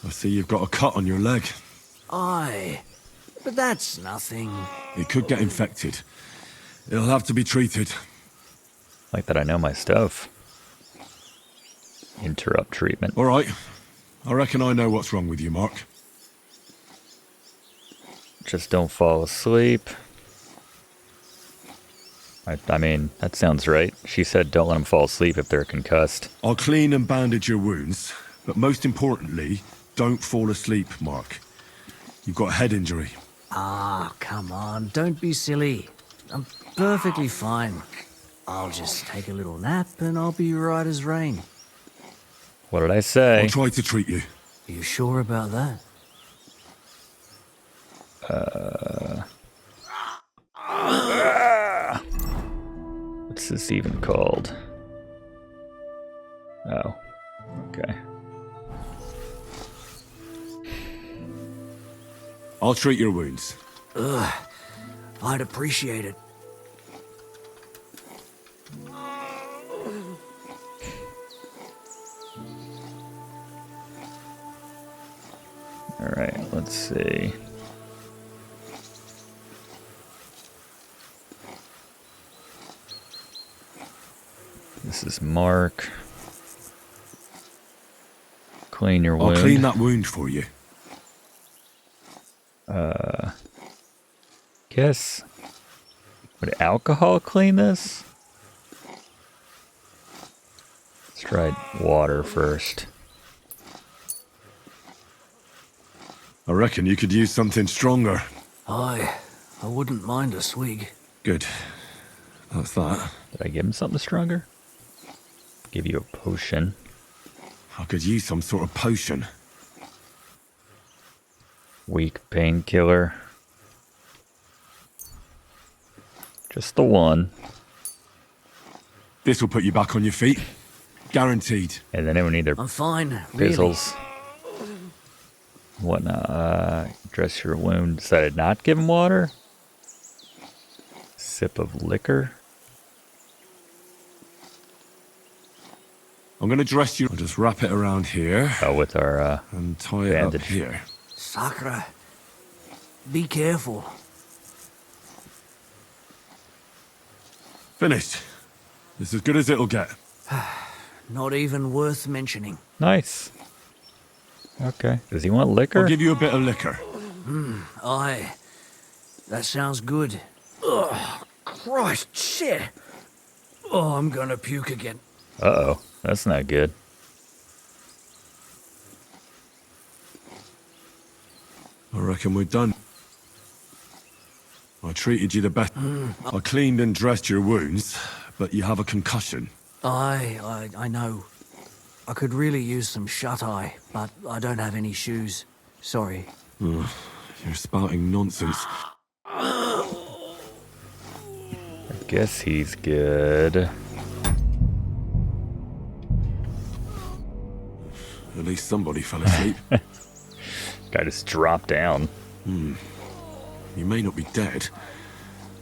I see you've got a cut on your leg. Aye, but that's nothing. It could get infected. It'll have to be treated. Like that I know my stuff. Interrupt treatment. All right. I reckon I know what's wrong with you, Mark. Just don't fall asleep. I mean, that sounds right. She said don't let them fall asleep if they're concussed. I'll clean and bandage your wounds, But most importantly, don't fall asleep, Mark. You've got a head injury. Ah, come on, don't be silly. I'm perfectly fine. I'll just take a little nap and I'll be right as rain. What did I say? I'll try to treat you. Are you sure about that? What's this even called? Oh, okay. I'll treat your wounds. Ugh, I'd appreciate it. All right, let's see. This is Mark. Clean your wound. I'll clean that wound for you. Guess. Would alcohol clean this? Let's try water first. I reckon you could use something stronger. I wouldn't mind a swig. Good. That's that. Did I give him something stronger? Give you a potion. I could use some sort of potion. Weak painkiller. Just the one. This will put you back on your feet. Guaranteed. And then it would need their I'm fine, really. fizzles. Whatnot. Dress your wound. Decided not to give him water. Sip of liquor. I'm gonna dress you. I'll just wrap it around here. Oh, with our and tie it bandage up here. Sakura, be careful. Finished. It's as good as it'll get. Not even worth mentioning. Nice. Okay. Does he want liquor? I'll give you a bit of liquor. Aye. That sounds good. Ugh, Christ, shit. Oh, I'm gonna puke again. Uh-oh. That's not good. I reckon we're done. I treated you the best. I cleaned and dressed your wounds, but you have a concussion. I know. I could really use some shut-eye, but I don't have any shoes. Sorry. You're spouting nonsense. I guess he's good. At least somebody fell asleep. Guy just dropped down. You may not be dead,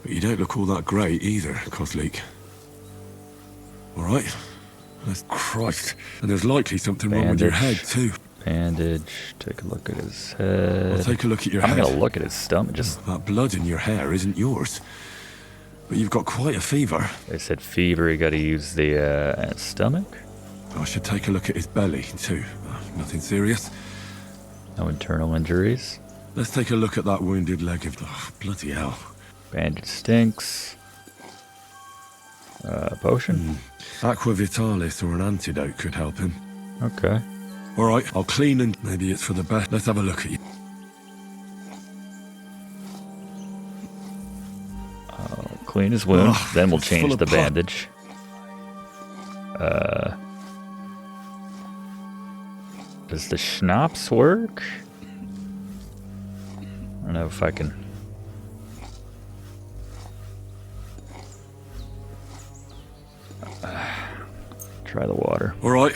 but you don't look all that great either, Kozlik. All right? That's Christ. And there's likely something wrong with your head, too. Bandage. Take a look at his head. I'll take a look at your I'm head. gonna look at his stomach. Just that blood in your hair isn't yours. But you've got quite a fever. They said fever. You got to use the stomach. I should take a look at his belly, too. Nothing serious. No internal injuries. Let's take a look at that wounded leg of... Oh, bloody hell. Bandage stinks. Potion? Aqua Vitalis or an antidote could help him. Okay. All right, I'll clean and maybe it's for the best. Let's have a look at you. Clean his wound. Oh, then we'll it's full change of the pus. bandage. Does the schnapps work? I don't know if I can. Try the water. All right.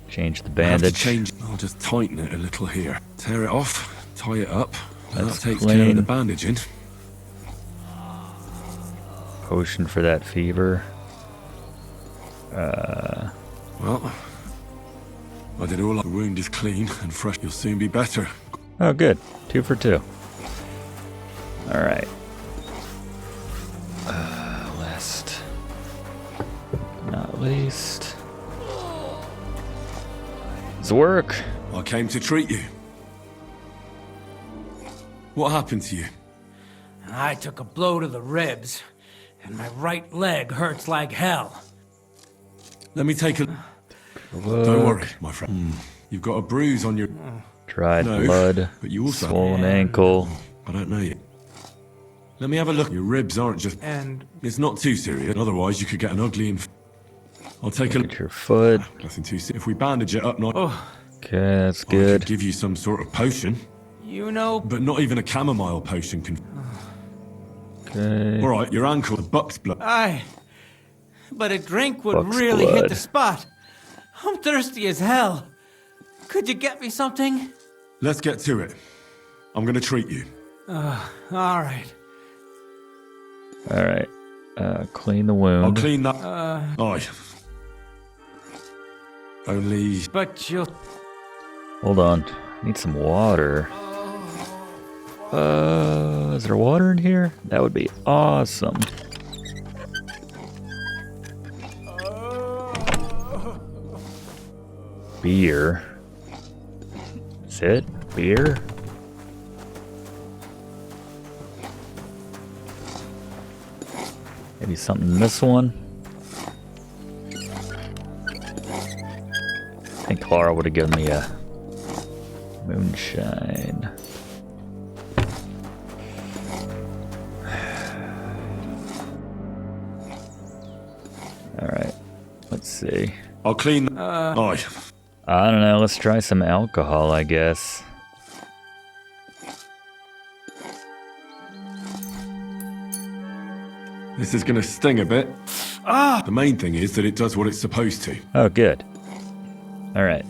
Change the I have to bandage. change. I'll just tighten it a little here. Tear it off, tie it up. And That's that takes care of clean. the bandaging. Potion for that fever. Well, I did all. The wound is clean and fresh. You'll soon be better. Oh, good. 2 for 2. All right. Last, not least. Zwerk. I came to treat you. What happened to you? I took a blow to the ribs, and my right leg hurts like hell. Let me take a... Don't worry, my friend. You've got a bruise on your... Dried blood, but you also... swollen ankle. I don't know yet. Let me have a look. Your ribs aren't just... And... It's not too serious. Otherwise, you could get an ugly... I'll take a Look look. at your foot. Nothing too serious. If we bandage it up, not... Okay, that's I could good. give you some sort of potion. You know... But not even a chamomile potion can... Okay. Alright, your ankle, the buck's blood. Aye. But a drink would Buck's really hit blood. the spot. I'm thirsty as hell. Could you get me something? Let's get to it. I'm gonna treat you. Alright. Alright. Clean the I'll wound. clean that... Aye. Only... But you'll... Hold on. I need some water. Is there water in here? That would be awesome. Beer. That's it? Beer? Maybe something in this one? I think Klara would have given me a moonshine. Alright, let's see. I'll clean... Aye. I don't know, let's try some alcohol, I guess. This is gonna sting a bit. The main thing is that it does what it's supposed to. Oh, good. Alright,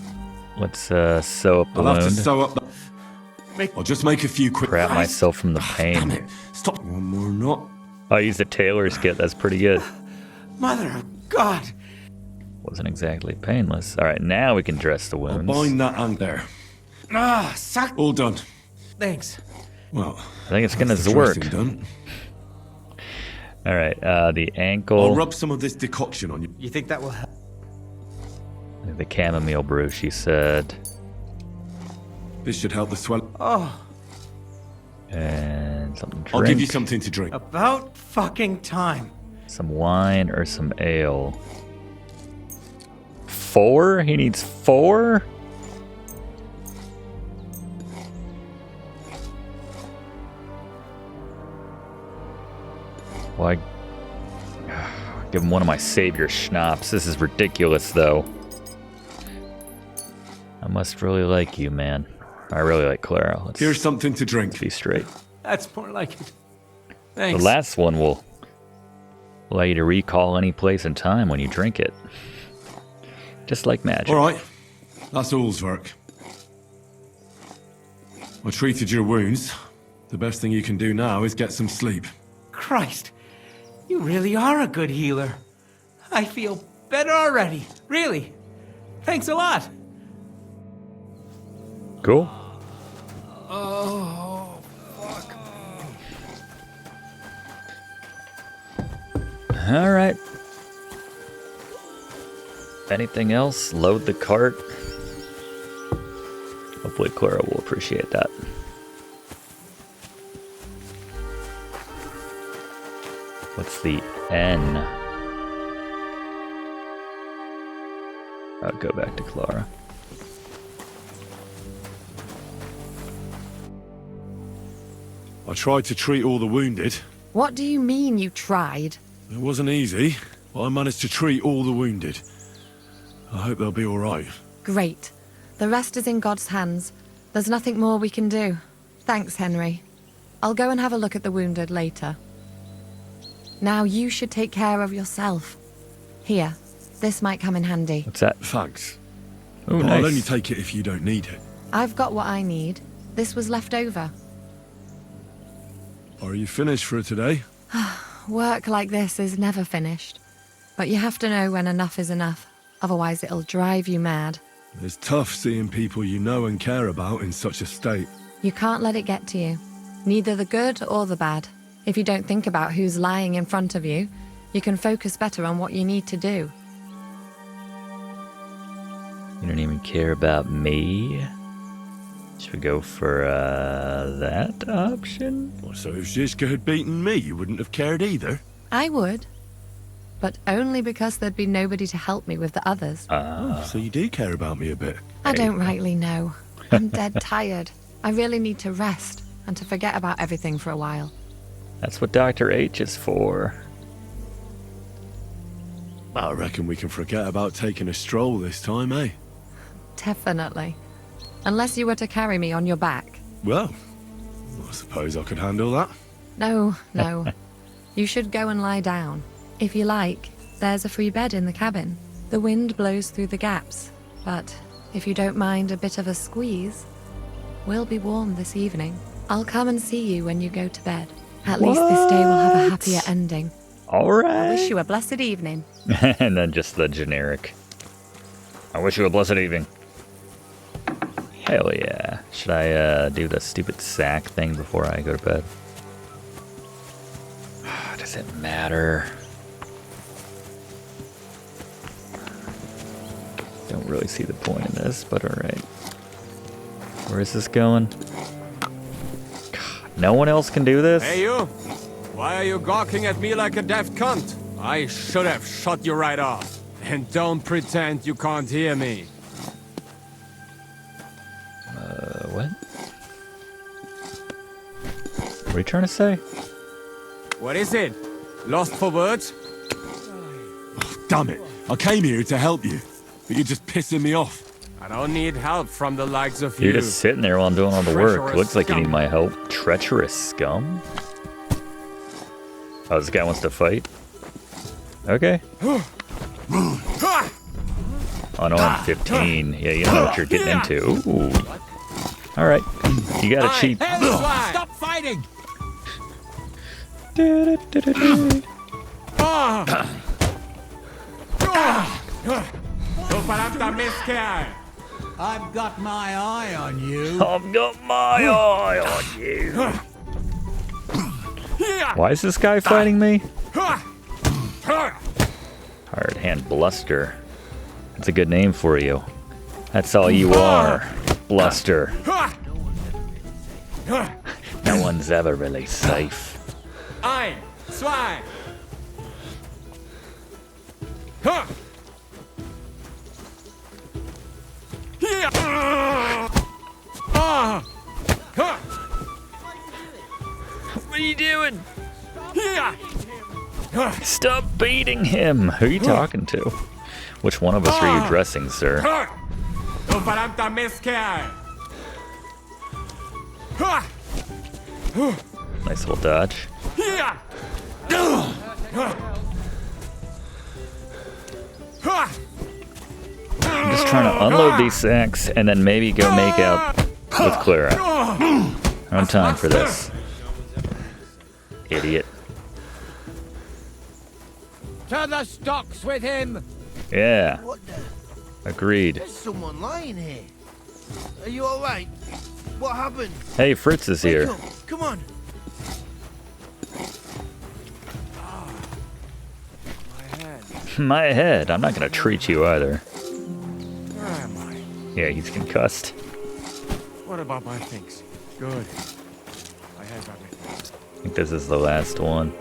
let's sew up the I'll have to wound. sew up the... I'll just make a few quick... Crap myself from the pain. Damn it. Stop. One more knot. I used a tailor's kit, that's pretty good. Mother of God! Wasn't exactly painless. Alright, now we can dress the I'll wounds. bind that hand there. Suck! All done. Thanks. Well, I think it's gonna that's the work. dressing done. Alright, the ankle. I'll rub some of this decoction on you. You think that will help? The chamomile brew, she said. This should help the swell. Oh, And something to drink. I'll give you something to drink. about fucking time. Some wine or some ale. 4? He needs 4? Why? Give him one of my savior schnapps. This is ridiculous, though. I must really like you, man. I really like Klara. Let's Here's something to drink. be straight. That's more like it. The Thanks. last one will allow you to recall any place and time when you drink it. Just like magic. All right. That's all's work. I treated your wounds. The best thing you can do now is get some sleep. Christ, you really are a good healer. I feel better already. Really. Thanks a lot. Cool. Oh, fuck. All right. Anything else? Load the cart. Hopefully Klara will appreciate that. What's the N? I'll go back to Klara. I tried to treat all the wounded. What do you mean you tried? It wasn't easy, but I managed to treat all the wounded. I hope they'll be all right. Great. The rest is in God's hands. There's nothing more we can do. Thanks, Henry. I'll go and have a look at the wounded later. Now you should take care of yourself. Here, this might come in handy. What's that? Thanks. Oh, But nice. I'll only take it if you don't need it. I've got what I need. This was left over. Are you finished for today? Work like this is never finished. But you have to know when enough is enough. Otherwise it'll drive you mad. It's tough seeing people you know and care about in such a state. You can't let it get to you. Neither the good or the bad. If you don't think about who's lying in front of you, you can focus better on what you need to do. You don't even care about me? Should we go for that option? So if Zizka had beaten me, you wouldn't have cared either? I would. but only because there'd be nobody to help me with the others. Oh, so you do care about me a bit. I don't rightly know. I'm dead tired. I really need to rest and to forget about everything for a while. That's what Dr. H is for. I reckon we can forget about taking a stroll this time, eh? Definitely. Unless you were to carry me on your back. Well, I suppose I could handle that. No. You should go and lie down. If you like, there's a free bed in the cabin. The wind blows through the gaps, but if you don't mind a bit of a squeeze, we'll be warm this evening. I'll come and see you when you go to bed. At least this day will have a happier ending. All right. I wish you a blessed evening. And then just the generic. I wish you a blessed evening. Hell yeah. Should I do the stupid sack thing before I go to bed? Does it matter? Don't really see the point in this, but alright. Where is this going? God, no one else can do this? Hey, you! Why are you gawking at me like a daft cunt? I should have shot you right off. And don't pretend you can't hear me. What? What are you trying to say? What is it? Lost for words? Oh, damn it. I came here to help you, but you're just pissing me off. I don't need help from the likes of you. You're just sitting there while I'm doing all the work. Treacherous Looks like you scum. need my help. Treacherous scum? Oh, this guy wants to fight? Okay. Oh no, I'm 15. Yeah, you don't know what you're getting into. Ooh. Alright. You got a cheap. Stop fighting! I've got my eye on you. I've got my eye on you. Why is this guy fighting me? Hard hand bluster. That's a good name for you. That's all you are. Bluster. No one's ever really safe. Ein, zwei. What are you doing? Stop beating him. Who are you talking to? Which one of us are you dressing, sir? Du verdammter Mistkerl! Nice little dodge. I'm just trying to unload these sacks and then maybe go make out with Klara. I don't have time for this. Idiot. To the stocks with him! Yeah. What the? Agreed. There's someone lying here. Are you alright? What happened? Hey, Fritz is Wake here. up. Come on. My head. I'm not gonna treat you either. Where am I? Yeah, he's concussed. What about my things? Good. I have everything. I think this is the last one.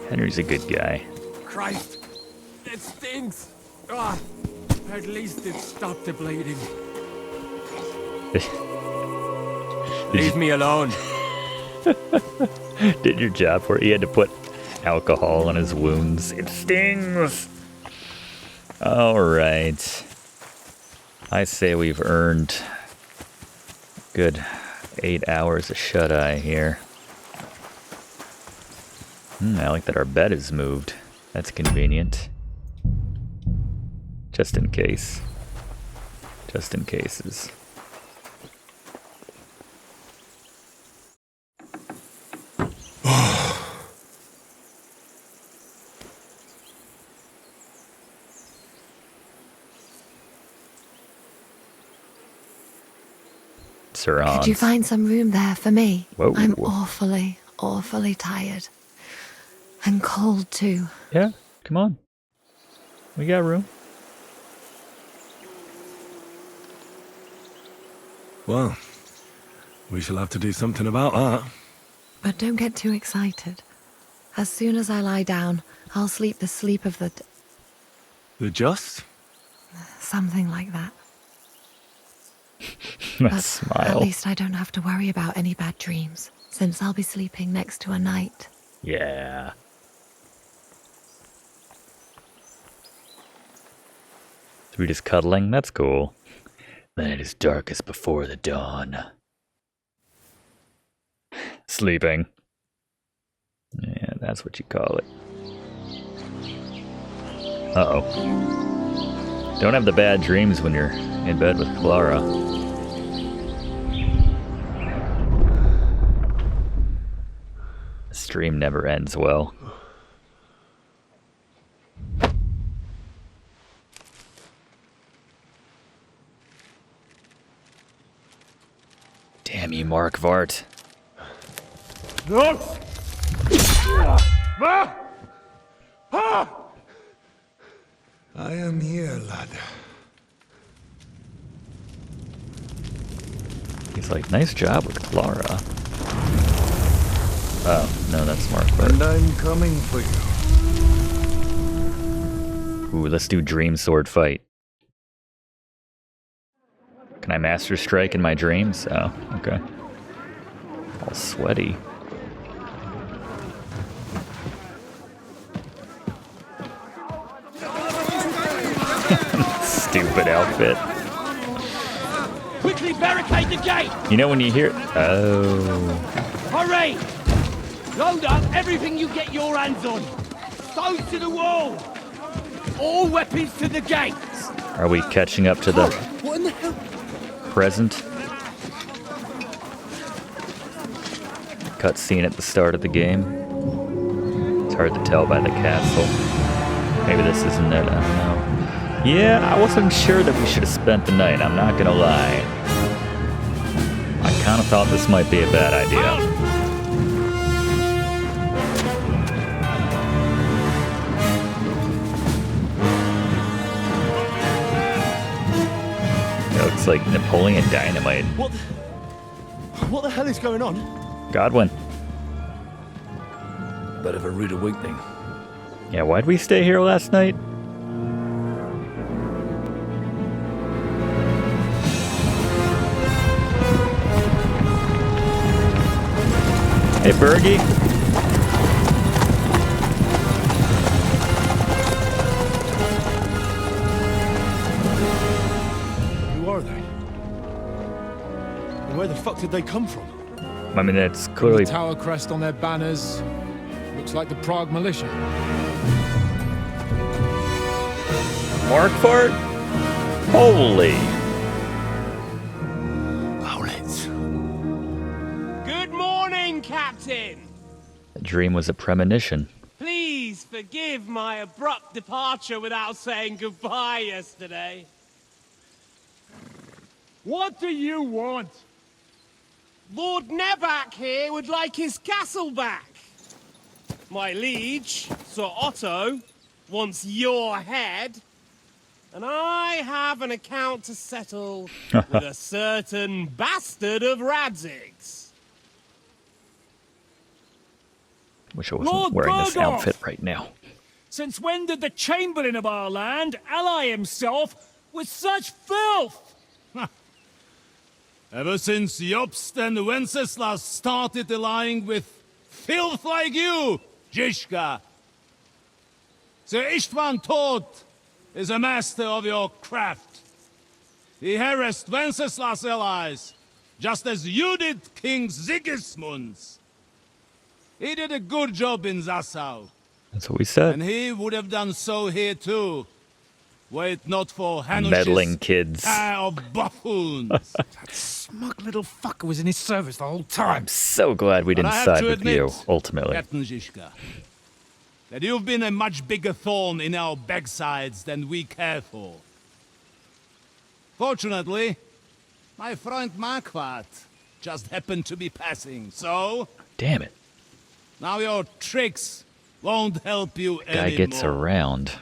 Henry's a good guy. Christ! It stinks! Ah, at least it stopped the bleeding. Leave me alone. Did your job where he had to put alcohol on his wounds. It stings! Alright. I say we've earned a good 8 hours of shut-eye here. I like that our bed is moved. That's convenient. Just in case. Just in cases. Sir Hans. Could you find some room there for me? Whoa. I'm awfully tired. And cold too. Yeah, come on. We got room. Well, we shall have to do something about that. But don't get too excited. As soon as I lie down, I'll sleep the sleep of the... The just? something like that. That But smile. at least I don't have to worry about any bad dreams, since I'll be sleeping next to a knight. Yeah. So we just cuddling? That's cool. Then it is darkest before the dawn. Sleeping. Yeah, that's what you call it. Uh-oh. Don't have the bad dreams when you're in bed with Klara. The stream never ends well. Damn you, Markvart. I am here, lad. He's like, nice job with Klara. Oh, no, that's Markvart. And I'm coming for you. Ooh, let's do Dream Sword fight. Can I Master Strike in my dreams? Oh, okay. All sweaty. Stupid outfit. Quickly barricade the gate! You know when you hear... Oh. Hurry! Load up everything you get your hands on. Stones to the wall. All weapons to the gates. Are we catching up to the What in the hell? present? Cutscene at the start of the game. It's hard to tell by the castle. Maybe this isn't it, I don't know. Yeah, I wasn't sure that we should have spent the night, I'm not gonna lie. I kinda thought this might be a bad idea. It looks like Napoleon Dynamite. What the hell is going on? Godwin. Bit of a rude awakening. Yeah, why'd we stay here last night? Hey, Bergie. Who are they? And where the fuck did they come from? I mean, it's clearly... The tower crest on their banners. Looks like the Prague militia. Markvart? Holy. Good morning, Captain. The dream was a premonition. Please forgive my abrupt departure without saying goodbye yesterday. What do you want? Lord Nebakov here would like his castle back. My liege, Sir Otto, wants your head. And I have an account to settle with a certain bastard of Radzig's. Wish I wasn't Lord wearing this Bergow! outfit right now. Since when did the Chamberlain of our land ally himself with such filth? Ever since Jobst and Wenceslas started allying with filth like you, Zizka. Sir Istvan Toth is a master of your craft. He harassed Wenceslas' allies, just as you did King Sigismund's. He did a good job in Zassau. That's what we said. And he would have done so here too. Were it not for Meddling Hanush's kids. pair of buffoons. That smug little fucker was in his service the whole time. I'm so glad we But didn't I have side to with admit, you, ultimately. Captain Zizka, that you've been a much bigger thorn in our backsides than we care for. Fortunately, my friend Markvart just happened to be passing, so... Damn it. Now your tricks won't help you Guy anymore. gets around.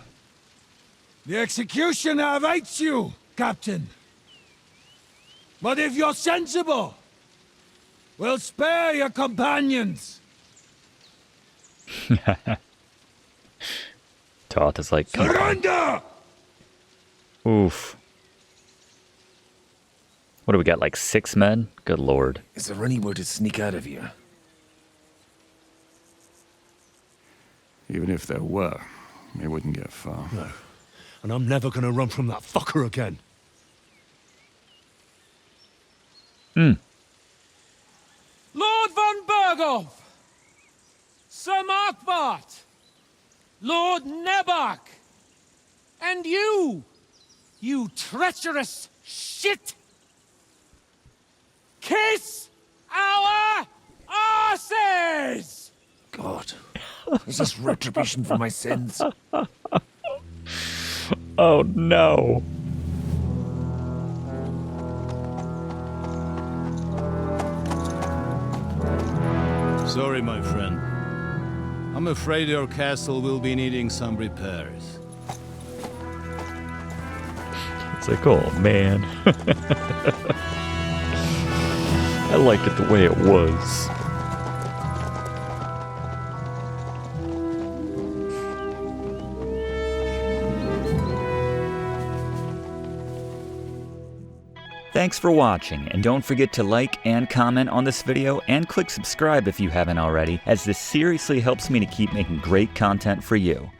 The executioner awaits you, Captain. But if you're sensible, we'll spare your companions. Toth is like, Surrender! oof. What do we got, like 6 men? Good lord. Is there any way to sneak out of here? Even if there were, it wouldn't get far. No. And I'm never gonna run from that fucker again. Lord von Bergow! Sir Markvart! Lord Nebakov! And you treacherous shit! Kiss our asses! God, is this retribution for my sins? Oh no. Sorry, my friend. I'm afraid your castle will be needing some repairs. It's like, oh man. I liked it the way it was. Thanks for watching, and don't forget to like and comment on this video and click subscribe if you haven't already, as this seriously helps me to keep making great content for you.